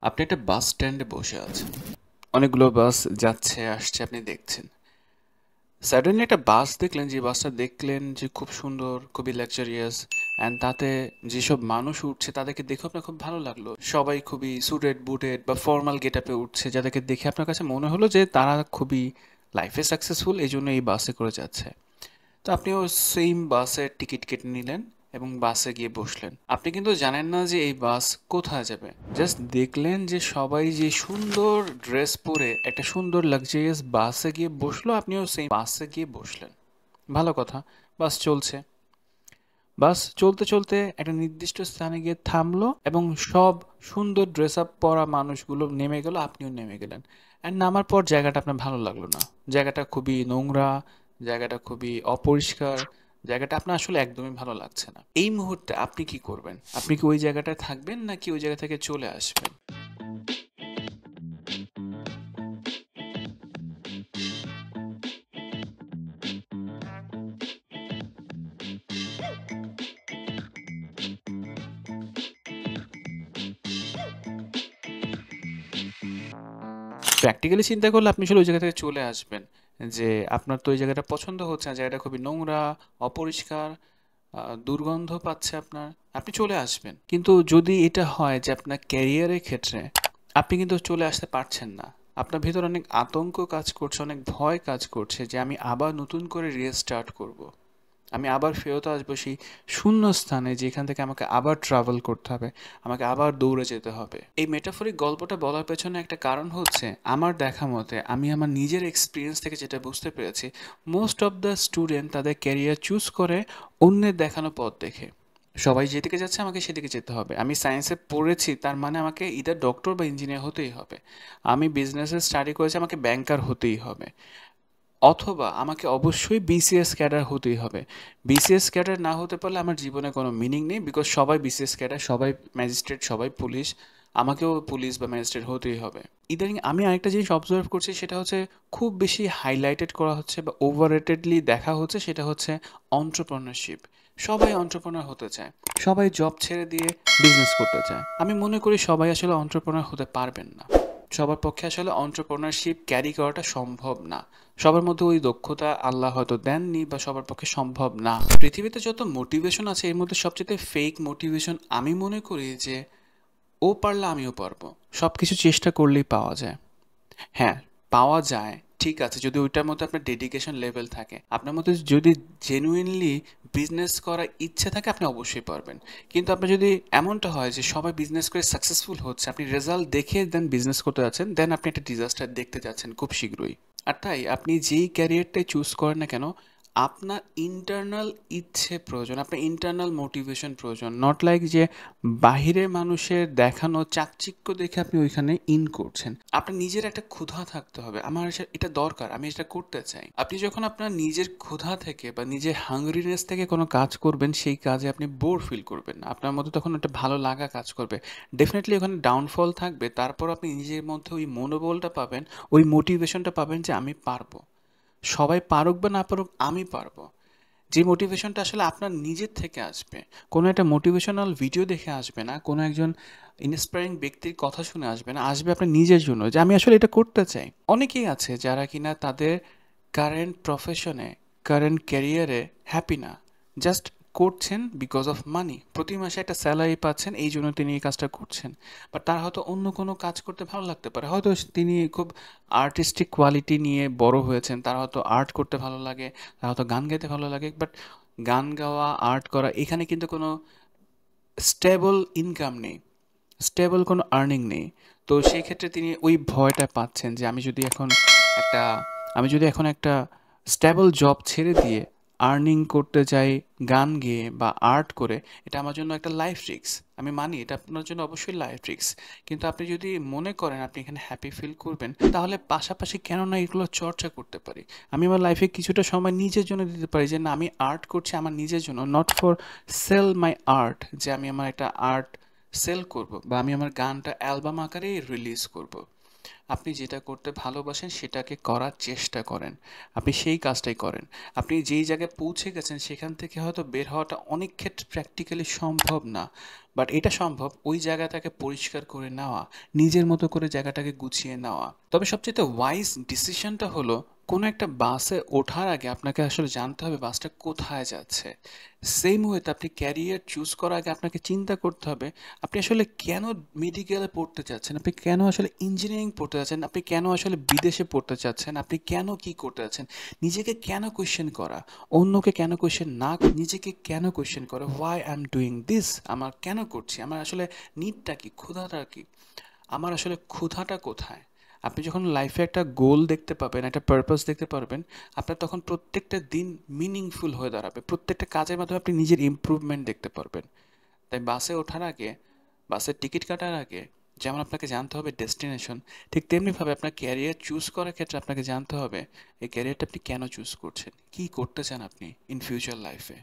আপনি একটা বাস স্ট্যান্ডে বসে আছেন। অনেকগুলো বাস যাচ্ছে আসছে আপনি দেখছেন। সাডেনলি একটা বাস দেখলেন, যে বাসটা দেখলেন যে খুব সুন্দর, খুবই লাক্সারিয়াস, অ্যান্ড তাতে যেসব মানুষ উঠছে তাদেরকে দেখে আপনার খুব ভালো লাগলো। সবাই খুবই সুটেড বুটেড বা ফর্মাল গেট আপে উঠছে, যাদেরকে দেখে আপনার কাছে মনে হলো যে তারা খুবই লাইফে সাকসেসফুল, এই জন্য এই বাসে করে যাচ্ছে। তো আপনিও সেম বাসের টিকিট কেটে নিলেন এবং বাসে গিয়ে বসলেন। আপনি কিন্তু জানেন না যে এই বাস কোথায় যাবে। জাস্ট দেখলেন যে সবাই যে সুন্দর ড্রেস পরে একটা সুন্দর লাক্সারিয়াস বাসে গিয়ে বসলো, আপনিও সেম বাসে গিয়ে বসলেন। ভালো কথা। বাস চলছে। বাস চলতে চলতে একটা নির্দিষ্ট স্থানে গিয়ে থামলো এবং সব সুন্দর ড্রেস আপ পরা মানুষগুলো নেমে গেল, আপনিও নেমে গেলেন। অ্যান্ড নামার পর জায়গাটা আপনার ভালো লাগলো না। জায়গাটা খুবই নোংরা, জায়গাটা খুবই অপরিষ্কার, জায়গাটা আপনার আসলে একদমই ভালো লাগছে না। এই মুহূর্তে আপনি কি করবেন? আপনি কি ওই জায়গাটায় থাকবেন নাকি ওই জায়গা থেকে চলে আসবেন? প্র্যাকটিক্যালি চিন্তা করলে আপনি আসলে ওই জায়গা থেকে চলে আসবেন। যে আপনার তো ওই জায়গাটা পছন্দ হচ্ছে না, জায়গাটা খুবই নোংরা, অপরিষ্কার, দুর্গন্ধ পাচ্ছে আপনার, আপনি চলে আসবেন। কিন্তু যদি এটা হয় যে আপনার ক্যারিয়ারের ক্ষেত্রে আপনি কিন্তু চলে আসতে পারছেন না, আপনার ভিতর অনেক আতঙ্ক কাজ করছে, অনেক ভয় কাজ করছে যে আমি আবার নতুন করে রিস্টার্ট করব, আমি আবার ফেরত আসবো সেই শূন্য স্থানে যেখান থেকে আমাকে আবার ট্রাভেল করতে হবে, আমাকে আবার দৌড়ে যেতে হবে। এই মেটাফরিক গল্পটা বলার পেছনে একটা কারণ হচ্ছে, আমার দেখা মতে আমি আমার নিজের এক্সপিরিয়েন্স থেকে যেটা বুঝতে পেরেছি, মোস্ট অফ দ্য স্টুডেন্ট তাদের ক্যারিয়ার চুজ করে অন্যের দেখানো পথ দেখে। সবাই যেদিকে যাচ্ছে আমাকে সেদিকে যেতে হবে। আমি সায়েন্সে পড়েছি তার মানে আমাকে ইদার ডক্টর বা ইঞ্জিনিয়ার হতেই হবে। আমি বিজনেসে স্টাডি করেছি, আমাকে ব্যাংকার হতেই হবে। অথবা আমাকে অবশ্যই বিসিএস ক্যাডার হতেই হবে। বিসিএস ক্যাডার না হতে পারলে আমার জীবনে কোনো মিনিং নেই, বিকজ সবাই বিসিএস ক্যাডার, সবাই ম্যাজিস্ট্রেট, সবাই পুলিশ, আমাকেও পুলিশ বা ম্যাজিস্ট্রেট হতেই হবে। ইদানিং আমি আরেকটা জিনিস অবজার্ভ করছি, সেটা হচ্ছে খুব বেশি হাইলাইটেড করা হচ্ছে বা ওভাররেটেডলি দেখা হচ্ছে, সেটা হচ্ছে অন্টারপ্রেনারশিপ। সবাই অন্টারপ্রেনার হতে চায়, সবাই জব ছেড়ে দিয়ে বিজনেস করতে চায়। আমি মনে করি সবাই আসলে অন্টারপ্রেনার হতে পারবেন না, সবার পক্ষে আসলে অন্টারপ্রেনারশিপ ক্যারি করাটা সম্ভব না। সবার মধ্যে ওই দক্ষতা আল্লাহ হয়তো দেননি, বা সবার পক্ষে সম্ভব না। পৃথিবীতে যত মোটিভেশন আছে এর মধ্যে সবচেয়ে ফেক মোটিভেশন আমি মনে করি যে ও পারলে আমিও পারবো, সব কিছু চেষ্টা করলেই পাওয়া যায়। হ্যাঁ, পাওয়া যায়, ঠিক আছে, যদি ওইটার মধ্যে আপনার ডেডিকেশন লেভেল থাকে, আপনার মধ্যে যদি জেনুইনলি বিজনেস করার ইচ্ছে থাকে, আপনি অবশ্যই পারবেন। কিন্তু আপনার যদি এমনটা হয় যে সবাই বিজনেস করে সাকসেসফুল হচ্ছে, আপনি রেজাল্ট দেখে দেন বিজনেস করতে যাচ্ছেন, দেন আপনি একটা ডিজাস্টার দেখতে যাচ্ছেন খুব শীঘ্রই। আর তাই আপনি যেই ক্যারিয়ারটাই চুজ করেন না কেন, আপনার ইন্টারনাল ইচ্ছে প্রয়োজন, আপনার ইন্টারনাল মোটিভেশন প্রয়োজন। নট লাইক যে বাহিরের মানুষের দেখানো চাকচিক্য দেখে আপনি ওইখানে ইন করছেন। আপনার নিজের একটা ক্ষুধা থাকতে হবে, আমার এটা দরকার, আমি এটা করতে চাই। আপনি যখন আপনার নিজের ক্ষুধা থেকে বা নিজের হাংরিনেস থেকে কোনো কাজ করবেন, সেই কাজে আপনি বোর ফিল করবেন না, আপনার মধ্যে তখন একটা ভালো লাগা কাজ করবে। ডেফিনেটলি ওখানে ডাউনফল থাকবে, তারপর আপনি নিজের মধ্যে ওই মনোবলটা পাবেন, ওই মোটিভেশনটা পাবেন যে আমি পারবো। সবাই পারুক বা না পারুক, আমি পারবো। যে মোটিভেশনটা আসলে আপনার নিজের থেকে আসবে, কোনো একটা মোটিভেশনাল ভিডিও দেখে আসবে না, কোনো একজন ইন্সপায়ারিং ব্যক্তির কথা শুনে আসবে না, আসবে আপনার নিজের জন্য যে আমি আসলে এটা করতে চাই। অনেকেই আছে যারা কিনা তাদের কারেন্ট প্রফেশনে, কারেন্ট ক্যারিয়ারে হ্যাপি না, জাস্ট করছেন বিকজ অফ মানি। প্রতি মাসে একটা স্যালারি পাচ্ছেন, এই জন্য তিনি এই কাজটা করছেন। বাট তার হয়তো অন্য কোনো কাজ করতে ভালো লাগতে পারে, হয়তো তিনি খুব আর্টিস্টিক কোয়ালিটি নিয়ে বড় হয়েছেন, তার হয়তো আর্ট করতে ভালো লাগে, তার হয়তো গান গাইতে ভালো লাগে। বাট গান গাওয়া, আর্ট করা, এখানে কিন্তু কোনো স্টেবল ইনকাম নেই, স্টেবল কোনো আর্নিং নেই। তো সেই ক্ষেত্রে তিনি ওই ভয়টা পাচ্ছেন যে একটা আমি যদি এখন একটা স্টেবল জব ছেড়ে দিয়ে আর্নিং করতে যাই গান গেয়ে বা আর্ট করে, এটা আমার জন্য একটা লাইফ রিস্ক। আমি মানি এটা আপনার জন্য অবশ্যই লাইফ রিস্ক। কিন্তু আপনি যদি মনে করেন আপনি এখানে হ্যাপি ফিল করবেন, তাহলে পাশাপাশি কেন না এগুলো চর্চা করতে পারি। আমি আমার লাইফে কিছুটা সময় নিজের জন্য দিতে পারি, যে না আমি আর্ট করছি আমার নিজের জন্য, not for sale my art, যে আমি আমার একটা আর্ট সেল করব বা আমি আমার গানটা অ্যালবাম আকারে রিলিজ করব। আপনি যেটা করতে ভালোবাসেন সেটাকে করার চেষ্টা করেন। আপনি সেই কাজটাই করেন। আপনি যেই জায়গায় পৌঁছে গেছেন সেখান থেকে হয়তো বের হওয়াটা অনেক ক্ষেত্রে প্র্যাকটিক্যালি সম্ভব না। বাট এটা সম্ভব ওই জায়গাটাকে পরিষ্কার করে নেওয়া, নিজের মতো করে জায়গাটাকে গুছিয়ে নেওয়া। তবে সবচাইতে ওয়াইজ ডিসিশনটা হলো কোনো একটা বাসে ওঠার আগে আপনাকে আসলে জানতে হবে বাসটা কোথায় যাচ্ছে। সেইম ওয়েতে আপনি ক্যারিয়ার চুজ করার আগে আপনাকে চিন্তা করতে হবে আপনি আসলে কেন মেডিকেলে পড়তে চাচ্ছেন, আপনি কেন আসলে ইঞ্জিনিয়ারিং পড়তে চাচ্ছেন, আপনি কেন আসলে বিদেশে পড়তে চাচ্ছেন, আপনি কেন কি করতে চাচ্ছেন। নিজেকে কেন কোয়েশ্চেন করা, অন্যকে কেন কোয়েশ্চেন না করে নিজেকে কেন কোয়েশ্চেন করা, why I am doing this, আমার কেন করছি, আমার আসলে নিডটা কি, ক্ষুধাটা কি, আমার আসলে ক্ষুধাটা কোথায়। আপনি যখন লাইফে একটা গোল দেখতে পাবেন, একটা পারপাস দেখতে পারবেন, আপনার তখন প্রত্যেকটা দিন মিনিংফুল হয়ে দাঁড়াবে, প্রত্যেকটা কাজের মাধ্যমে আপনি নিজের ইমপ্রুভমেন্ট দেখতে পারবেন। তাই বাসে ওঠার আগে, বাসের টিকিট কাটার আগে যেমন আপনাকে জানতে হবে ডেস্টিনেশন, ঠিক তেমনিভাবে আপনার ক্যারিয়ার চুজ করার ক্ষেত্রে আপনাকে জানতে হবে এই ক্যারিয়ারটা আপনি কেন চুজ করছেন, কি করতে চান আপনি ইন ফিউচার লাইফে।